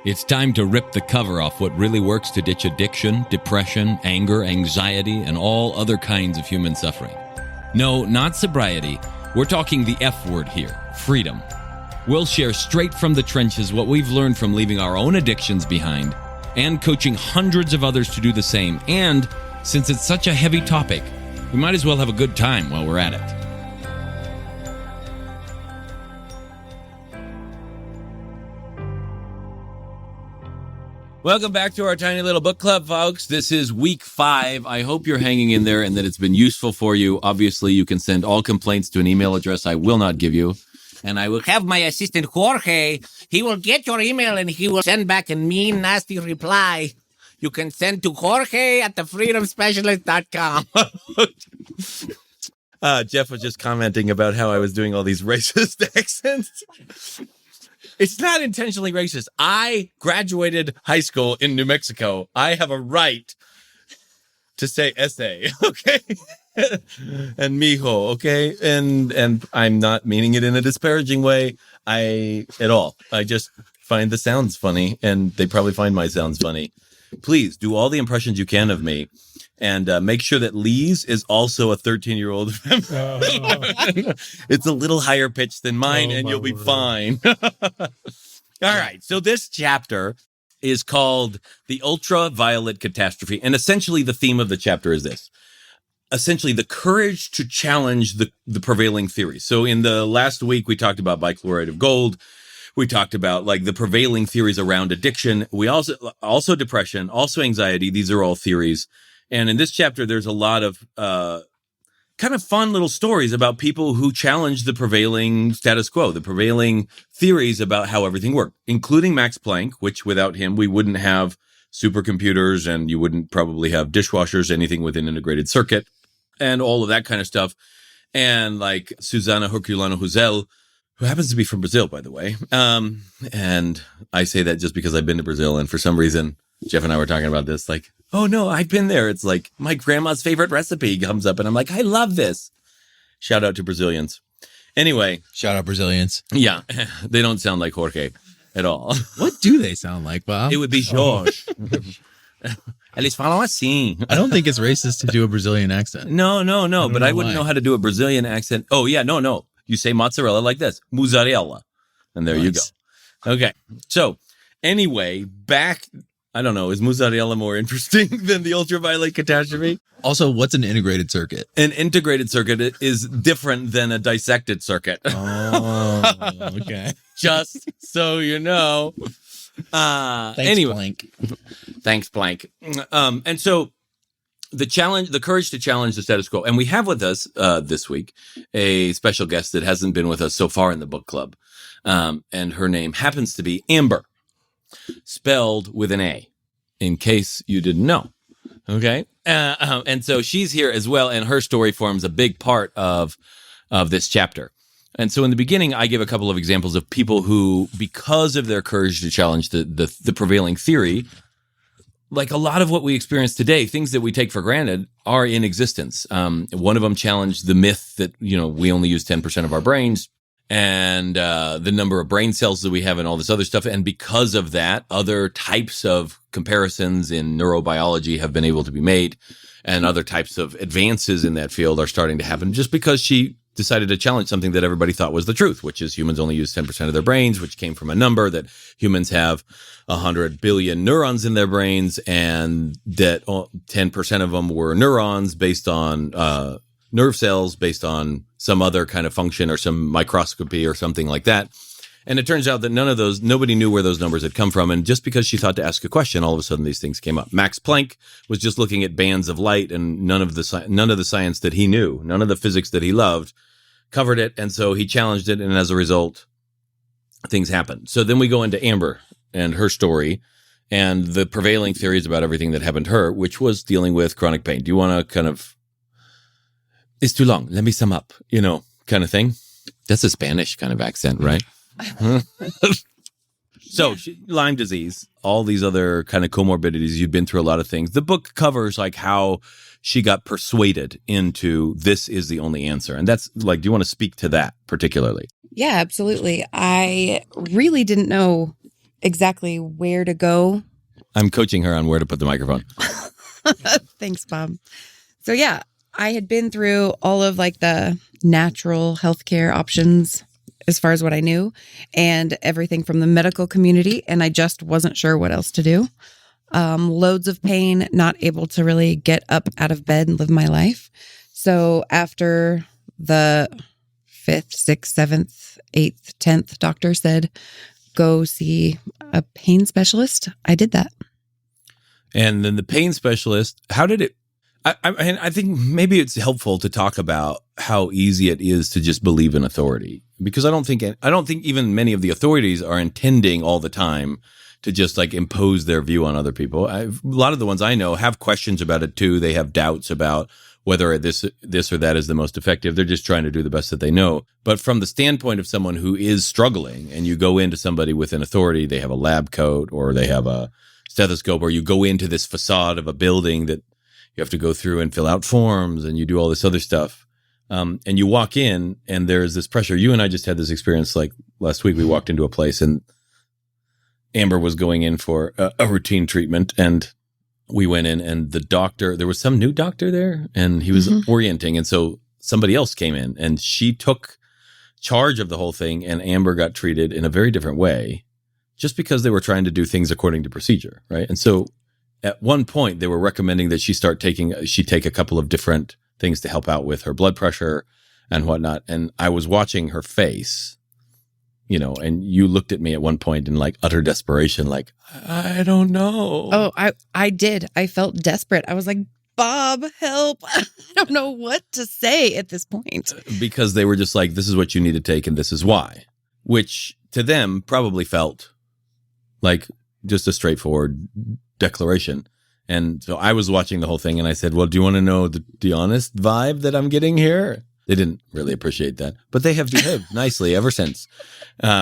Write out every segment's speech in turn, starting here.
It's time to rip the cover off what really works to ditch addiction, depression, anger, anxiety, and all other kinds of human suffering. No, not sobriety. We're talking the F word here, freedom. We'll share straight from the trenches what we've learned from leaving our own addictions behind and coaching hundreds of others to do the same. And since it's such a heavy topic, we might as well have a good time while we're at it. Welcome back to our tiny little book club, folks. This is week 5. I hope you're hanging in there and that it's been useful for you. Obviously, you can send all complaints to an email address I will not give you. And I will have my assistant, Jorge. He will get your email and he will send back a mean, nasty reply. You can send to Jorge at thefreedomspecialist.com. Jeff was just commenting about how I was doing all these racist accents. It's not intentionally racist. I graduated high school in New Mexico. I have a right to say essay, okay? And mijo, okay? And I'm not meaning it in a disparaging way at all. I just find the sounds funny, and they probably find my sounds funny. Please do all the impressions you can of me. And make sure that Lee's is also a 13-year-old. It's a little higher pitched than mine, and you'll be fine. All right. So this chapter is called The Ultraviolet Catastrophe. And essentially the theme of the chapter is this. Essentially, the courage to challenge the prevailing theories. So in the last week, we talked about bichloride of gold. We talked about like the prevailing theories around addiction. We also depression, also anxiety. These are all theories. And in this chapter, there's a lot of kind of fun little stories about people who challenge the prevailing status quo, the prevailing theories about how everything worked, including Max Planck, which without him, we wouldn't have supercomputers and you wouldn't probably have dishwashers, anything with an integrated circuit, and all of that kind of stuff. And like Susana Herculano Huzel, who happens to be from Brazil, by the way. And I say that just because I've been to Brazil. And for some reason, Jeff and I were talking about this, like, oh, no, I've been there. It's like my grandma's favorite recipe comes up and I'm like, I love this. Shout out to Brazilians. Anyway. Shout out Brazilians. Yeah. They don't sound like Jorge at all. What do they sound like, Bob? It would be Jorge. Eles falam assim. I don't think it's racist to do a Brazilian accent. No. But I wouldn't know how to do a Brazilian accent. Oh, yeah. No. You say mozzarella like this. Mozzarella. And there you go. Okay. So anyway, back... I don't know. Is mozzarella more interesting than the ultraviolet catastrophe? Also, what's an integrated circuit? An integrated circuit is different than a dissected circuit. Oh, okay. Just so you know. Thanks, Planck. Thanks, Planck. And so the courage to challenge the status quo. And we have with us this week a special guest that hasn't been with us so far in the book club. And her name happens to be Amber. Spelled with an A, in case you didn't know. Okay. And so she's here as well, and her story forms a big part of this chapter. And so in the beginning, I give a couple of examples of people who, because of their courage to challenge the prevailing theory, like a lot of what we experience today, things that we take for granted are in existence. One of them challenged the myth that, we only use 10% of our brains. And the number of brain cells that we have and all this other stuff. And because of that, other types of comparisons in neurobiology have been able to be made, and other types of advances in that field are starting to happen just because she decided to challenge something that everybody thought was the truth, which is humans only use 10% of their brains, which came from a number that humans have 100 billion neurons in their brains, and that 10% of them were neurons based on nerve cells based on some other kind of function or some microscopy or something like that. And it turns out that nobody knew where those numbers had come from. And just because she thought to ask a question, all of a sudden these things came up. Max Planck was just looking at bands of light, and none of the science that he knew, none of the physics that he loved covered it. And so he challenged it. And as a result, things happened. So then we go into Amber and her story and the prevailing theories about everything that happened to her, which was dealing with chronic pain. Do you want to kind of... It's too long. Let me sum up, kind of thing. That's a Spanish kind of accent, right? So Lyme disease, all these other kind of comorbidities. You've been through a lot of things. The book covers like how she got persuaded into this is the only answer. And that's like, do you want to speak to that particularly? Yeah, absolutely. I really didn't know exactly where to go. I'm coaching her on where to put the microphone. Thanks, Bob. So yeah, I had been through all of like the natural healthcare options as far as what I knew and everything from the medical community. And I just wasn't sure what else to do. Loads of pain, not able to really get up out of bed and live my life. So after the 5th, 6th, 7th, 8th, 10th doctor said, go see a pain specialist, I did that. And then the pain specialist, how did it? I think maybe it's helpful to talk about how easy it is to just believe in authority, because I don't think even many of the authorities are intending all the time to just like impose their view on other people. A lot of the ones I know have questions about it too. They have doubts about whether this or that is the most effective. They're just trying to do the best that they know. But from the standpoint of someone who is struggling, and you go into somebody with an authority, they have a lab coat or they have a stethoscope, or you go into this facade of a building that you have to go through and fill out forms and you do all this other stuff. And you walk in and there's this pressure. You and I just had this experience like last week. We walked into a place and Amber was going in for a routine treatment, and we went in, and the doctor, there was some new doctor there, and he was orienting. And so somebody else came in and she took charge of the whole thing, and Amber got treated in a very different way just because they were trying to do things according to procedure. Right. And so at one point they were recommending that she take a couple of different things to help out with her blood pressure and whatnot. And I was watching her face, and you looked at me at one point in like utter desperation, like, I don't know. Oh, I did. I felt desperate. I was like, Bob, help. I don't know what to say at this point. Because they were just like, this is what you need to take and this is why, which to them probably felt like just a straightforward declaration. And so I was watching the whole thing and I said, well, do you want to know the honest vibe that I'm getting here? They didn't really appreciate that, but they have behaved nicely ever since,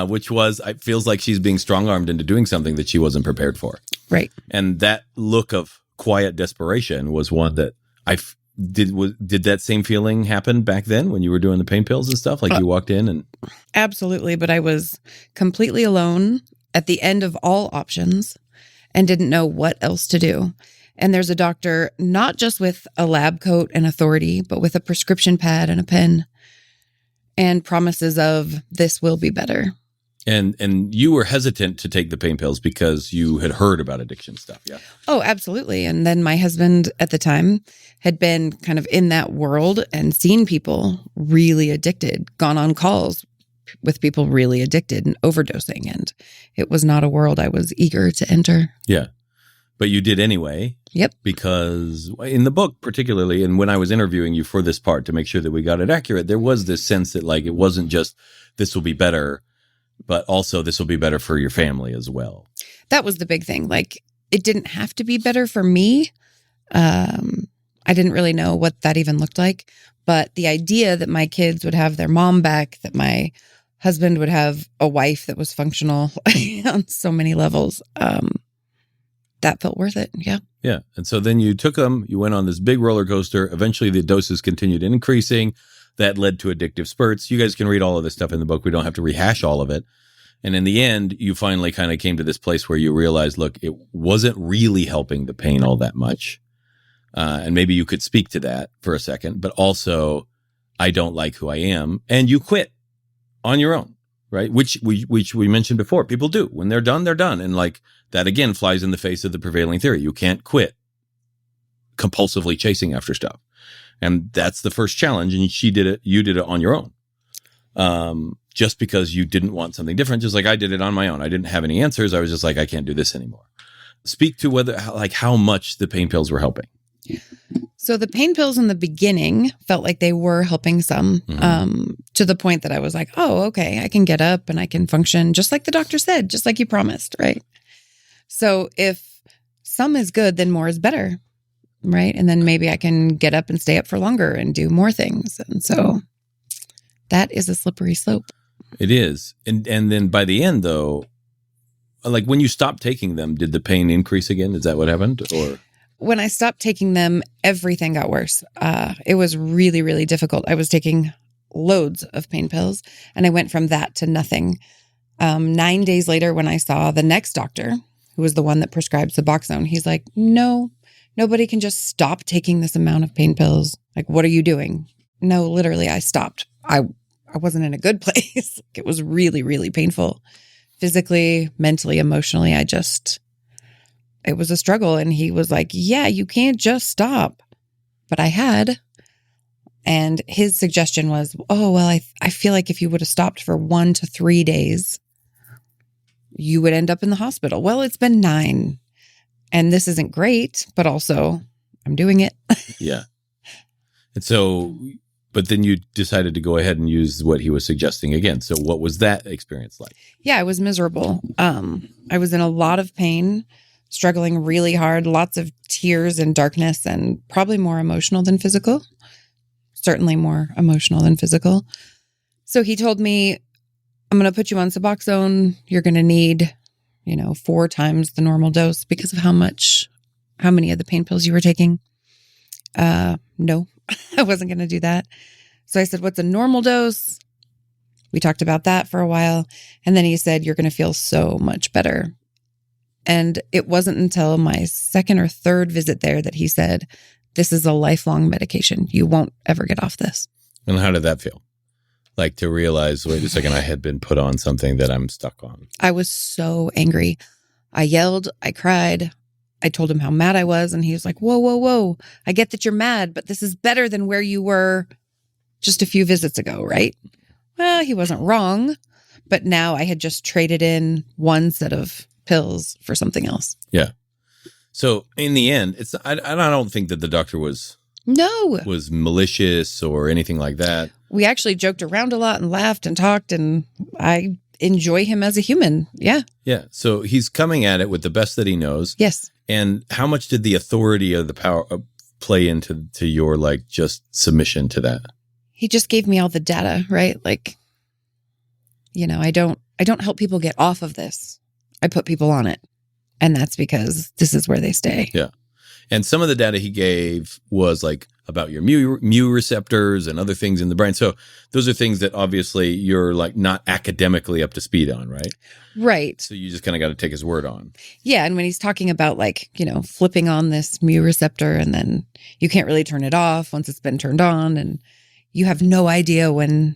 which was, it feels like she's being strong-armed into doing something that she wasn't prepared for. Right. And that look of quiet desperation was one that did that same feeling happen back then when you were doing the pain pills and stuff? Like you walked in and... Absolutely. But I was completely alone at the end of all options and didn't know what else to do. And there's a doctor, not just with a lab coat and authority, but with a prescription pad and a pen and promises of this will be better. And you were hesitant to take the pain pills because you had heard about addiction stuff. Yeah. Oh, absolutely. And then my husband at the time had been kind of in that world and seen people really addicted, gone on calls with people really addicted and overdosing. And it was not a world I was eager to enter. Yeah. But you did anyway. Yep. Because in the book, particularly, and when I was interviewing you for this part to make sure that we got it accurate, there was this sense that like it wasn't just this will be better, but also this will be better for your family as well. That was the big thing. Like it didn't have to be better for me. I didn't really know what that even looked like. But the idea that my kids would have their mom back, that my husband would have a wife that was functional on so many levels, that felt worth it. Yeah. Yeah. And so then you took them, you went on this big roller coaster. Eventually the doses continued increasing. That led to addictive spurts. You guys can read all of this stuff in the book. We don't have to rehash all of it. And in the end, you finally kind of came to this place where you realized, look, it wasn't really helping the pain all that much. And maybe you could speak to that for a second, but also I don't like who I am. And you quit on your own, right? Which we mentioned before. People do. When they're done, they're done. And like that again flies in the face of the prevailing theory. You can't quit compulsively chasing after stuff. And that's the first challenge. And you did it on your own. Just because you didn't want something different, just like I did it on my own. I didn't have any answers. I was just like, I can't do this anymore. Speak to how much the pain pills were helping. So the pain pills in the beginning felt like they were helping some, to the point that I was like, oh, okay, I can get up and I can function just like the doctor said, just like you promised, right? So if some is good, then more is better, right? And then maybe I can get up and stay up for longer and do more things. And so that is a slippery slope. It is. And then by the end, though, like when you stopped taking them, did the pain increase again? Is that what happened? Or... When I stopped taking them, everything got worse. It was really, really difficult. I was taking loads of pain pills and I went from that to nothing. 9 days later, when I saw the next doctor, who was the one that prescribes Suboxone, he's like, no, nobody can just stop taking this amount of pain pills. Like, what are you doing? No, literally, I stopped. I wasn't in a good place. It was really, really painful. Physically, mentally, emotionally, it was a struggle. And he was like, yeah, you can't just stop. But I had. And his suggestion was, oh, well, I feel like if you would have stopped for 1 to 3 days, you would end up in the hospital. Well, it's been 9. And this isn't great, but also I'm doing it. Yeah. And so, but then you decided to go ahead and use what he was suggesting again. So what was that experience like? Yeah, I was miserable. I was in a lot of pain, struggling really hard, lots of tears and darkness, and probably more emotional than physical. Certainly more emotional than physical. So he told me, I'm going to put you on Suboxone. You're going to need, 4 times the normal dose because of how many of the pain pills you were taking. No, I wasn't going to do that. So I said, what's a normal dose? We talked about that for a while. And then he said, you're going to feel so much better. And it wasn't until my 2nd or 3rd visit there that he said, this is a lifelong medication. You won't ever get off this. And how did that feel? Like to realize, wait a second, I had been put on something that I'm stuck on. I was so angry. I yelled, I cried. I told him how mad I was. And he was like, whoa, whoa, whoa. I get that you're mad, but this is better than where you were just a few visits ago, right? Well, he wasn't wrong. But now I had just traded in one set of pills for something else. Yeah. So in the end, I don't think that the doctor was malicious or anything like that. We actually joked around a lot and laughed and talked, and I enjoy him as a human. Yeah. Yeah. So he's coming at it with the best that he knows. Yes. And how much did the authority of the power play into your just submission to that? He just gave me all the data, right? I don't help people get off of this. I put people on it. And that's because this is where they stay. Yeah. And some of the data he gave was about your mu receptors and other things in the brain. So those are things that obviously you're not academically up to speed on, right? Right. So you just kind of got to take his word on. Yeah. And when he's talking about flipping on this mu receptor and then you can't really turn it off once it's been turned on, and you have no idea when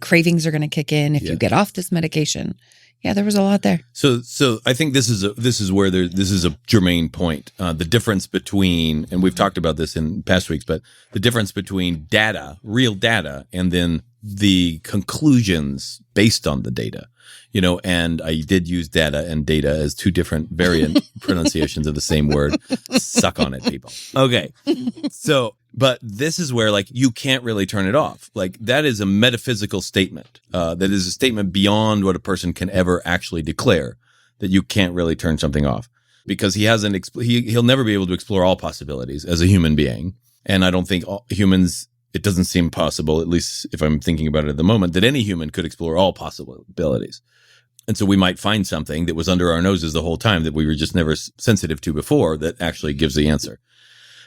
cravings are going to kick in if you get off this medication. Yeah, there was a lot there. So I think this is a germane point. The difference between, and we've talked about this in past weeks, but the difference between data, real data, and then the conclusions based on the data. And I did use data and data as 2 different variant pronunciations of the same word. Suck on it, people. Okay. So, but this is where you can't really turn it off. That is a metaphysical statement. That is a statement beyond what a person can ever actually declare, that you can't really turn something off, because he'll never be able to explore all possibilities as a human being. And I don't think humans, it doesn't seem possible, at least if I'm thinking about it at the moment, that any human could explore all possibilities. And so we might find something that was under our noses the whole time that we were just never sensitive to before that actually gives the answer.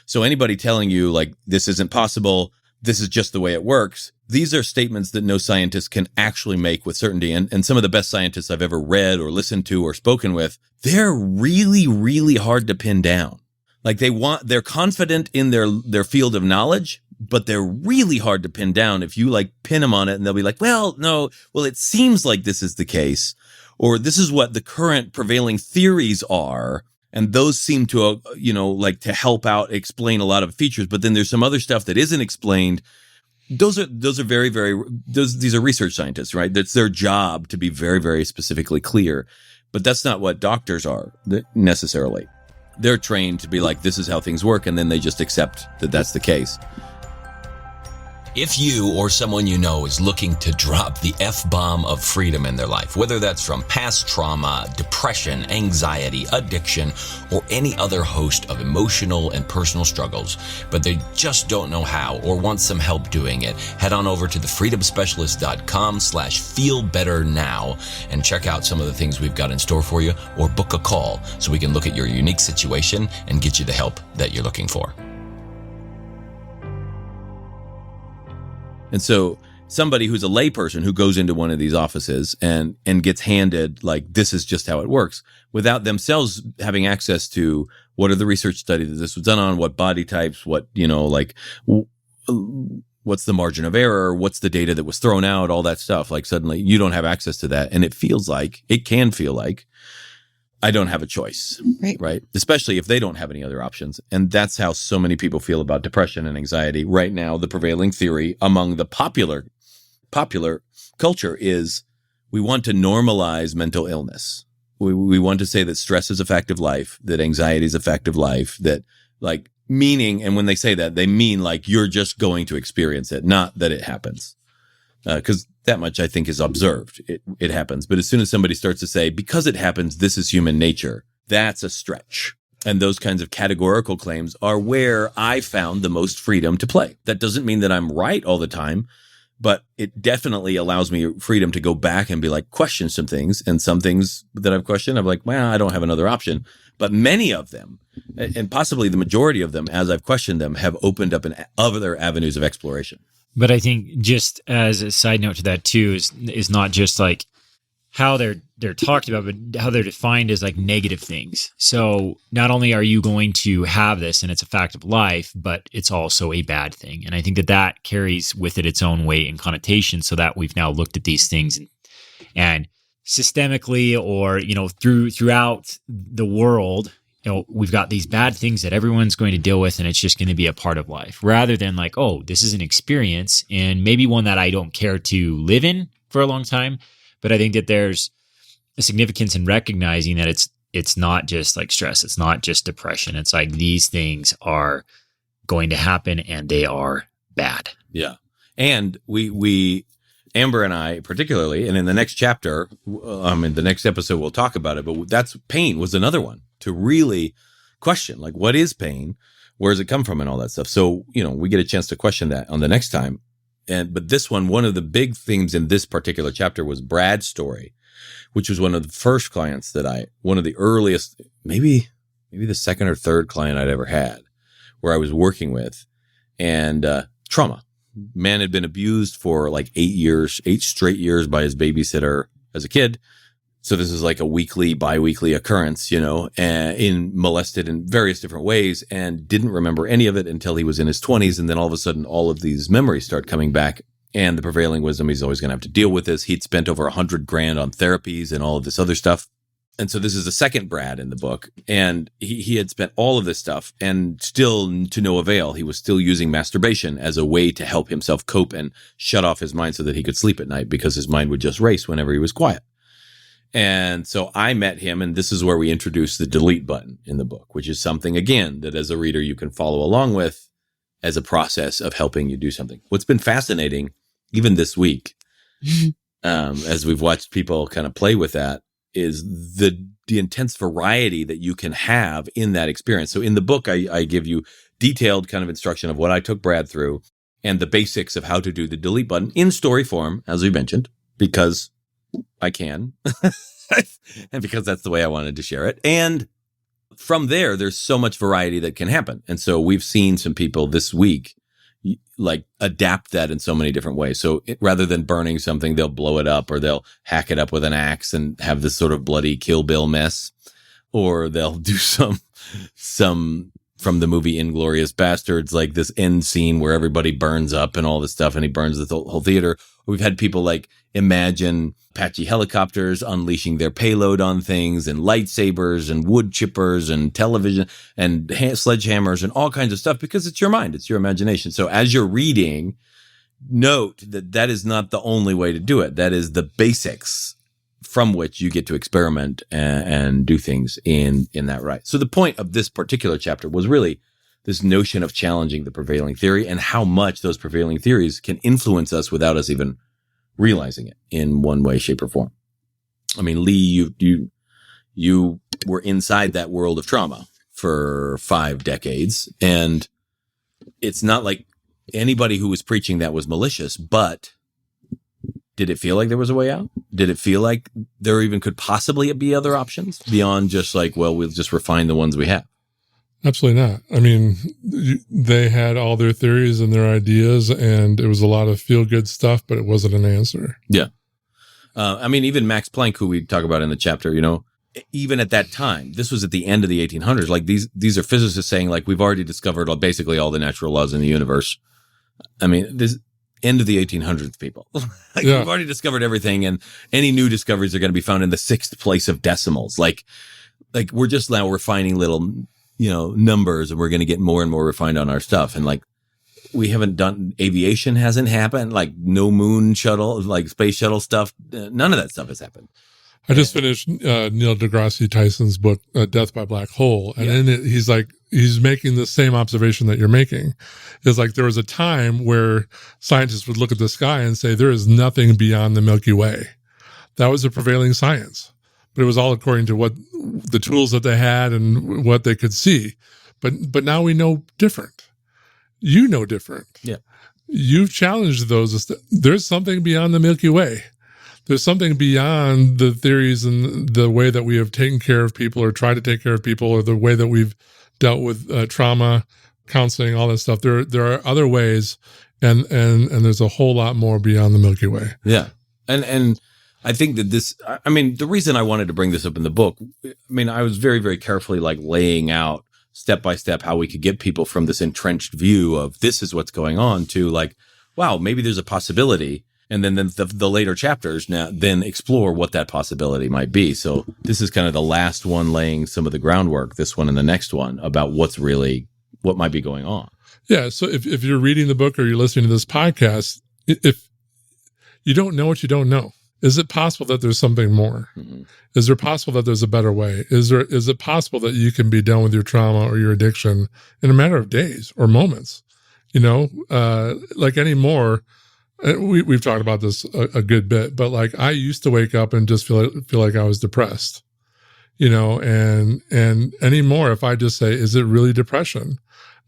So anybody telling you this isn't possible, this is just the way it works, these are statements that no scientist can actually make with certainty. And some of the best scientists I've ever read or listened to or spoken with, they're really, really hard to pin down. They're confident in their field of knowledge, but they're really hard to pin down. If you pin them on it, and they'll be like, well, no, well, it seems like this is the case, or this is what the current prevailing theories are. And those seem to, to help out explain a lot of features. But then there's some other stuff that isn't explained. These are very, very, these are research scientists, right? That's their job to be very, very specifically clear. But that's not what doctors are necessarily. They're trained to be this is how things work. And then they just accept that that's the case. If you or someone you know is looking to drop the F-bomb of freedom in their life, whether that's from past trauma, depression, anxiety, addiction, or any other host of emotional and personal struggles, but they just don't know how or want some help doing it, head on over to thefreedomspecialist.com/feelbetternow and check out some of the things we've got in store for you, or book a call so we can look at your unique situation and get you the help that you're looking for. And so somebody who's a layperson who goes into one of these offices and gets handed like, this is just how it works, without themselves having access to what are the research studies that this was done on, what body types, what, like what's the margin of error, what's the data that was thrown out, all that stuff. Like suddenly you don't have access to that. And it can feel like I don't have a choice, right? Especially if they don't have any other options. And that's how so many people feel about depression and anxiety right now. The prevailing theory among the popular culture is we want to normalize mental illness. We want to say that stress is a fact of life, that anxiety is a fact of life, that like meaning, and when they say that, they mean like you're just going to experience it, not that it happens. Because that much I think is observed. It happens. But as soon as somebody starts to say, because it happens, this is human nature, that's a stretch. And those kinds of categorical claims are where I found the most freedom to play. That doesn't mean that I'm right all the time, but it definitely allows me freedom to go back and be like, question some things. And some things that I've questioned, I'm like, well, I don't have another option. But many of them, and possibly the majority of them, as I've questioned them, have opened up other avenues of exploration. But I think just as a side note to that too is not just like how they're talked about, but how they're defined as like negative things. So not only are you going to have this and it's a fact of life, but it's also a bad thing. And I think that carries with it its own weight and connotation, so that we've now looked at these things and systemically or, throughout the world, we've got these bad things that everyone's going to deal with, and it's just going to be a part of life, rather than like, oh, this is an experience and maybe one that I don't care to live in for a long time. But I think that there's a significance in recognizing that it's not just like stress. It's not just depression. It's like these things are going to happen and they are bad. Yeah. And we Amber and I particularly, and in the next chapter, in the next episode, we'll talk about it, but pain was another one to really question, like, what is pain? Where does it come from and all that stuff? So, we get a chance to question that on the next time. But this one of the big themes in this particular chapter was Brad's story, which was one of the first clients one of the earliest, maybe the second or third client I'd ever had, where I was working with, and trauma. Man had been abused for like 8 straight years by his babysitter as a kid. So this is like a bi-weekly occurrence, and molested in various different ways, and didn't remember any of it until he was in his 20s. And then all of a sudden, all of these memories start coming back. And the prevailing wisdom, he's always going to have to deal with this. He'd spent over $100,000 on therapies and all of this other stuff. And so this is the second Brad in the book. And he had spent all of this stuff, and still to no avail. He was still using masturbation as a way to help himself cope and shut off his mind so that he could sleep at night, because his mind would just race whenever he was quiet. And so I met him, and this is where we introduce the delete button in the book, which is something, again, that as a reader you can follow along with as a process of helping you do something. What's been fascinating, even this week, as we've watched people kind of play with that, is the intense variety that you can have in that experience. So in the book, I give you detailed kind of instruction of what I took Brad through and the basics of how to do the delete button in story form, as we mentioned, because I can, and because that's the way I wanted to share it. And from there's so much variety that can happen. And so we've seen some people this week like adapt that in so many different ways. So rather than burning something, they'll blow it up, or they'll hack it up with an axe and have this sort of bloody Kill Bill mess, or they'll do some from the movie Inglourious Bastards, like this end scene where everybody burns up and all this stuff, and he burns the whole theater. We've had people like imagine Apache helicopters unleashing their payload on things, and lightsabers and wood chippers and television and sledgehammers and all kinds of stuff, because it's your mind, it's your imagination. So as you're reading, note that is not the only way to do it. That is the basics from which you get to experiment and do things in that right. So the point of this particular chapter was really this notion of challenging the prevailing theory, and how much those prevailing theories can influence us without us even realizing it in one way, shape, or form. I mean, Lee, you were inside that world of trauma for 5 decades, and it's not like anybody who was preaching that was malicious, but did it feel like there was a way out? Did it feel like there even could possibly be other options beyond just like, well, we'll just refine the ones we have? Absolutely not. I mean, they had all their theories and their ideas, and it was a lot of feel-good stuff, but it wasn't an answer. Yeah. I mean, even Max Planck, who we talk about in the chapter, even at that time, this was at the end of the 1800s. Like these are physicists saying, like, we've already discovered basically all the natural laws in the universe. I mean, this end of the 1800s, people. We've already discovered everything, and any new discoveries are going to be found in the 6th place of decimals. Like we're just now refining little, numbers, and we're going to get more and more refined on our stuff. And like, we haven't done, aviation hasn't happened, like no moon shuttle, like space shuttle stuff. None of that stuff has happened. I just finished Neil deGrasse Tyson's book, Death by Black Hole. And in it, he's making the same observation that you're making. It's like there was a time where scientists would look at the sky and say, there is nothing beyond the Milky Way. That was the prevailing science. But it was all according to what the tools that they had and what they could see. But now we know different. You know different. Yeah. You've challenged those. There's something beyond the Milky Way. There's something beyond the theories and the way that we have taken care of people or tried to take care of people, or the way that we've dealt with trauma, counseling, all that stuff. There are other ways, and there's a whole lot more beyond the Milky Way. Yeah. And I think that the reason I wanted to bring this up in the book, I was very, very carefully like laying out step by step how we could get people from this entrenched view of this is what's going on to like, wow, maybe there's a possibility. And then the later chapters now then explore what that possibility might be. So this is kind of the last one laying some of the groundwork, this one and the next one, about what might be going on. Yeah. So if you're reading the book or you're listening to this podcast, if you don't know what you don't know, is it possible that there's something more? Mm-hmm. Is there possible that there's a better way? Is it possible that you can be done with your trauma or your addiction in a matter of days or moments? Like anymore. We've talked about this a good bit, but like I used to wake up and just feel like I was depressed, and anymore, if I just say, is it really depression?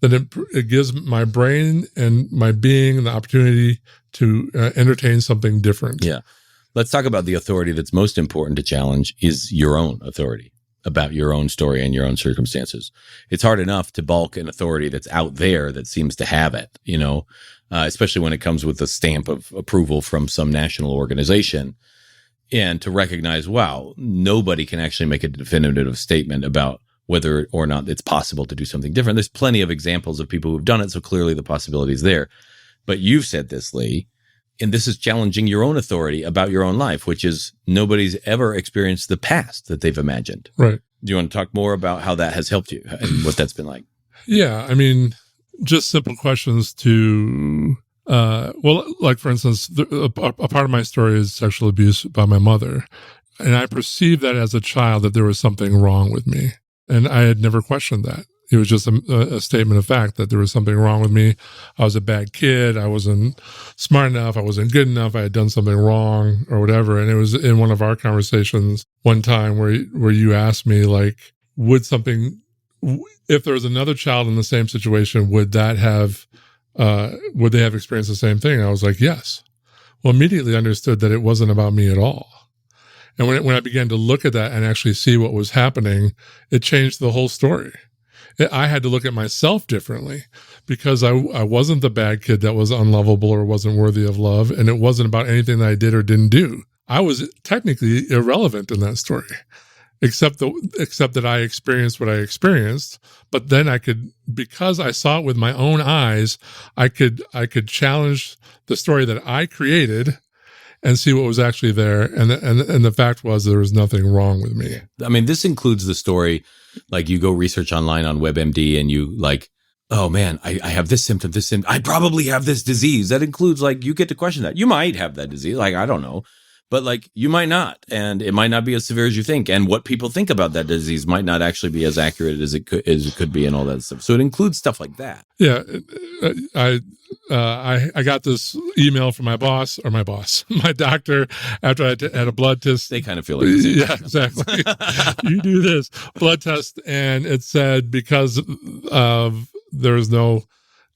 Then it gives my brain and my being the opportunity to entertain something different. Yeah. Let's talk about the authority that's most important to challenge is your own authority about your own story and your own circumstances. It's hard enough to balk an authority that's out there that seems to have it, especially when it comes with a stamp of approval from some national organization, and to recognize, wow, nobody can actually make a definitive statement about whether or not it's possible to do something different. There's plenty of examples of people who've done it, so clearly the possibility is there. But you've said this, Lee, and this is challenging your own authority about your own life, which is nobody's ever experienced the past that they've imagined. Right. Do you want to talk more about how that has helped you and what that's been like? Yeah. Just simple questions to, like for instance, a part of my story is sexual abuse by my mother. And I perceived that as a child that there was something wrong with me. And I had never questioned that. It was just a statement of fact that there was something wrong with me. I was a bad kid. I wasn't smart enough. I wasn't good enough. I had done something wrong or whatever. And it was in one of our conversations one time where you asked me, like, if there was another child in the same situation, would they have experienced the same thing? And I was like, yes. Well, immediately understood that it wasn't about me at all. And when I began to look at that and actually see what was happening, it changed the whole story. I had to look at myself differently because I wasn't the bad kid that was unlovable or wasn't worthy of love. And it wasn't about anything that I did or didn't do. I was technically irrelevant in that story, except that I experienced what I experienced. But then because I saw it with my own eyes, I could challenge the story that I created and see what was actually there. And the fact was there was nothing wrong with me. This includes the story, like you go research online on WebMD and you like, oh man, I have this symptom, I probably have this disease. That includes like, you get to question that. You might have that disease. Like, I don't know. But like, you might not, and it might not be as severe as you think. And what people think about that disease might not actually be as accurate as it could be, and all that stuff. So it includes stuff like that. Yeah. I got this email from my doctor, after I had a blood test. They kind of feel like the same. Yeah, exactly. You do this blood test, and it said because of there's no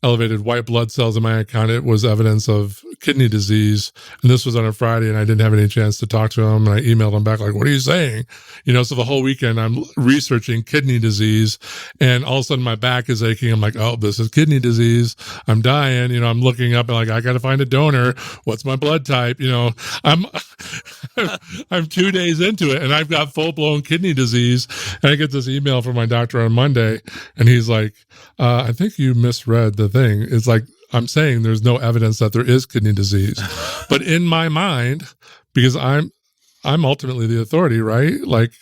elevated white blood cells in my account. It was evidence of kidney disease. And this was on a Friday, and I didn't have any chance to talk to him. And I emailed him back like, what are you saying? So the whole weekend I'm researching kidney disease, and all of a sudden my back is aching. I'm like, oh, this is kidney disease. I'm dying. I'm looking up and like, I got to find a donor. What's my blood type? I'm 2 days into it, and I've got full blown kidney disease. And I get this email from my doctor on Monday, and he's like, I think you misread the thing. It's like, I'm saying there's no evidence that there is kidney disease. But in my mind, because I'm ultimately the authority, right? Like,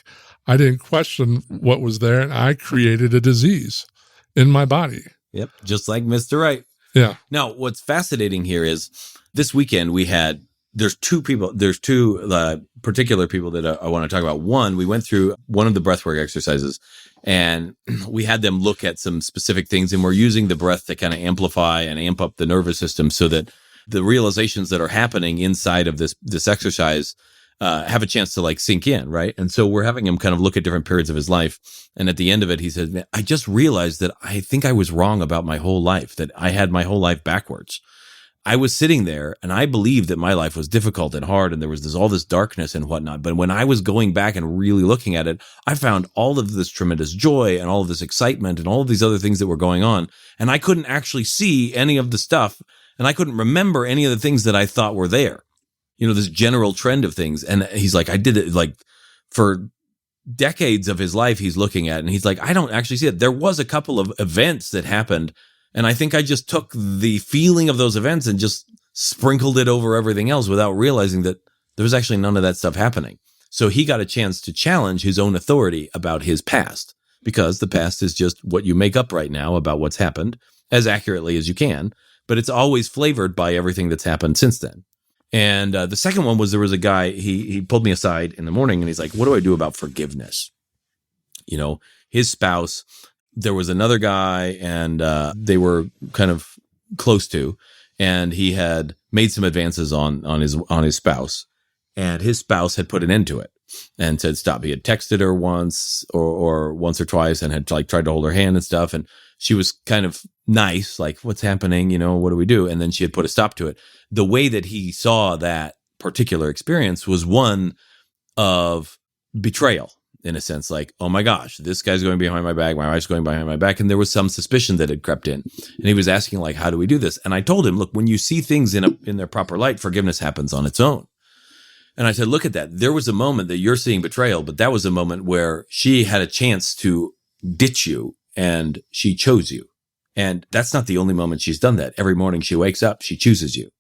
I didn't question what was there, and I created a disease in my body. Yep. Just like Mr. Right. Yeah. Now, what's fascinating here is this weekend there's two particular people that I want to talk about. One, we went through one of the breathwork exercises, and we had them look at some specific things, and we're using the breath to kind of amplify and amp up the nervous system so that the realizations that are happening inside of this exercise have a chance to like sink in, right? And so we're having him kind of look at different periods of his life. And at the end of it, he said, man, I just realized that I think I was wrong about my whole life, that I had my whole life backwards. I was sitting there and I believed that my life was difficult and hard, and there was all this darkness and whatnot. But when I was going back and really looking at it, I found all of this tremendous joy and all of this excitement and all of these other things that were going on. And I couldn't actually see any of the stuff, and I couldn't remember any of the things that I thought were there. This general trend of things. And he's like, I did it like for decades of his life he's looking at, and he's like, I don't actually see it. There was a couple of events that happened, and I think I just took the feeling of those events and just sprinkled it over everything else without realizing that there was actually none of that stuff happening. So he got a chance to challenge his own authority about his past, because the past is just what you make up right now about what's happened as accurately as you can, but it's always flavored by everything that's happened since then. And the second one was, there was a guy, he pulled me aside in the morning, and he's like, what do I do about forgiveness? His spouse, there was another guy, and they were kind of close to, and he had made some advances on his spouse, and his spouse had put an end to it and said stop. He had texted her once or once or twice, and had like tried to hold her hand and stuff, and she was kind of nice, like, what's happening? What do we do? And then she had put a stop to it. The way that he saw that particular experience was one of betrayal, in a sense, like, oh my gosh, this guy's going behind my back, my wife's going behind my back. And there was some suspicion that had crept in. And he was asking, like, how do we do this? And I told him, look, when you see things in their proper light, forgiveness happens on its own. And I said, look at that. There was a moment that you're seeing betrayal, but that was a moment where she had a chance to ditch you, and she chose you. And that's not the only moment she's done that. Every morning she wakes up, she chooses you,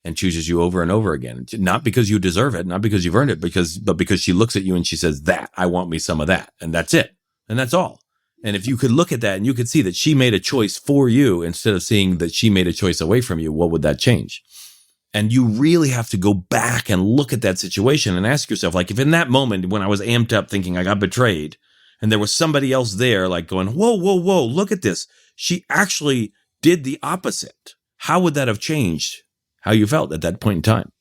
and chooses you over and over again. Not because you deserve it, not because you've earned it, but because she looks at you and she says, that, I want me some of that. And that's it. And that's all. And if you could look at that and you could see that she made a choice for you instead of seeing that she made a choice away from you, what would that change? And you really have to go back and look at that situation and ask yourself, like, if in that moment when I was amped up thinking I got betrayed, and there was somebody else there like going, whoa, look at this. She actually did the opposite. How would that have changed how you felt at that point in time?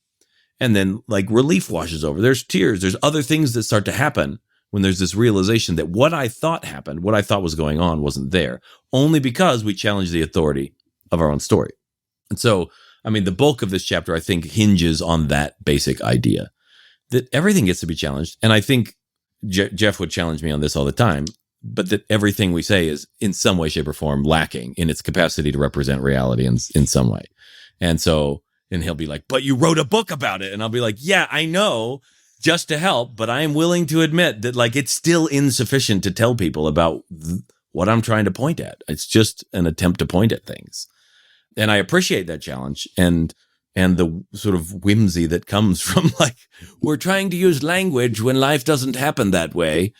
And then like relief washes over. There's tears. There's other things that start to happen when there's this realization that what I thought happened, what I thought was going on, wasn't there, only because we challenged the authority of our own story. And so, I mean, the bulk of this chapter, I think, hinges on that basic idea that everything gets to be challenged. And I think Jeff would challenge me on this all the time, but that everything we say is in some way, shape, or form lacking in its capacity to represent reality in some way. And so, and he'll be like, but you wrote a book about it. And I'll be like, yeah, I know, just to help, but I am willing to admit that like it's still insufficient to tell people about what I'm trying to point at. It's just an attempt to point at things. And I appreciate that challenge and the sort of whimsy that comes from like, we're trying to use language when life doesn't happen that way,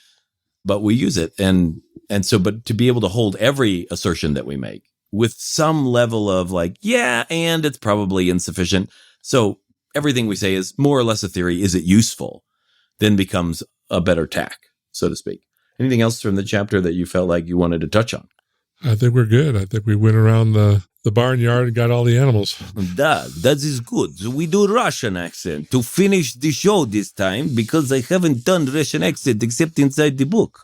but we use it. And so, but to be able to hold every assertion that we make with some level of like, yeah, and it's probably insufficient. So everything we say is more or less a theory. Is it useful? Then becomes a better tack, so to speak. Anything else from the chapter that you felt like you wanted to touch on? I think we're good. I think we went around the barnyard and got all the animals. That is good. So we do Russian accent to finish the show this time because I haven't done Russian accent except inside the book.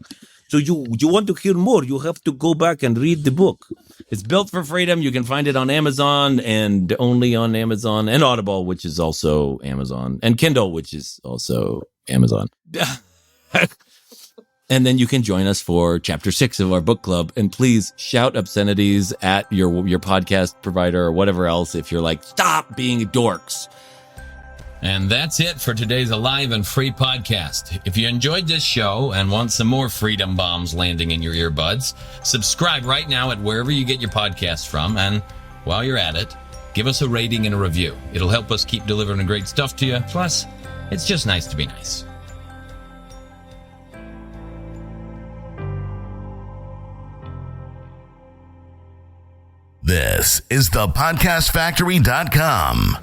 So you want to hear more, you have to go back and read the book. It's Built for Freedom. You can find it on Amazon and only on Amazon, and Audible, which is also Amazon, and Kindle, which is also Amazon. And then you can join us for chapter 6 of our book club. And please shout obscenities at your podcast provider or whatever else if you're like, stop being dorks. And that's it for today's Alive and Free podcast. If you enjoyed this show and want some more freedom bombs landing in your earbuds, subscribe right now at wherever you get your podcasts from. And while you're at it, give us a rating and a review. It'll help us keep delivering great stuff to you. Plus, it's just nice to be nice. This is thepodcastfactory.com.